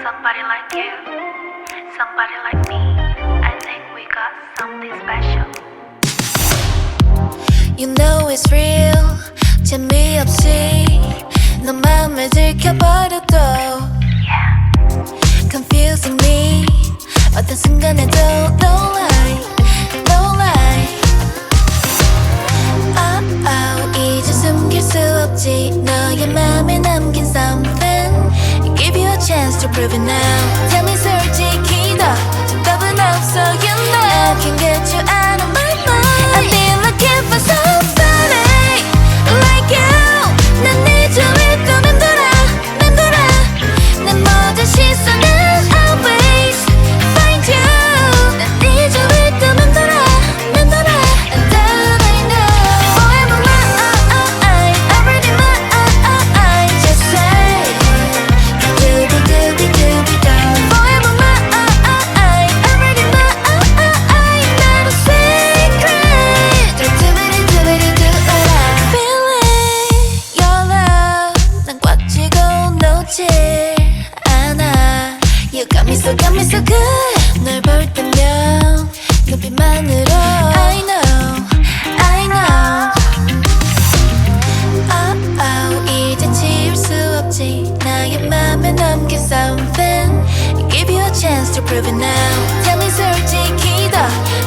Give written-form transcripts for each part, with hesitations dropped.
Somebody like you, somebody like me. I think we got something special. You know it's real. 재미없이 너 맘을 들켜버려도 Confusing me. 어떤 순간에도 no lie, no lie. 이제 숨길 수 없지. 너의 맘에 남긴 something. Give you a chance to prove it now. Tell me 솔직히 더 답은 없어, you know. I can get you out of my mind. I've been looking for somebody like you. 난 네 주위를 또 맴돌아. 내 모든 시선은 always find you. 난 네 주위를 또 맴돌아. And that I know. Forever mine, already mine. Just say doobie Forever mine, already mine. Not a secret. Feeling your love. 난 꽉 쥐고 놓질 않아. You got me so good. 널 볼 때면 눈빛만으로 I know. 이제 지울 수 없지. 나의 맘에 남긴 something. Give you a chance to prove it now. Tell me 솔직히 더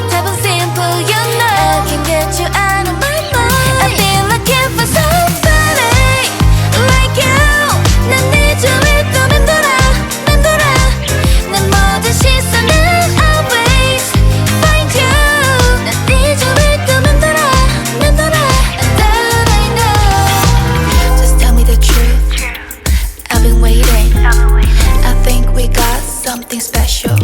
답은 simple, you know. I can get you out of my mind. I've been looking for somebody like you. 난 네 주위를 또 맴돌아. 내 모든 시선은 always find you. 난 네 주위를 또 맴돌아. And that I know. Just tell me the truth. I've been waiting. I think we got something special.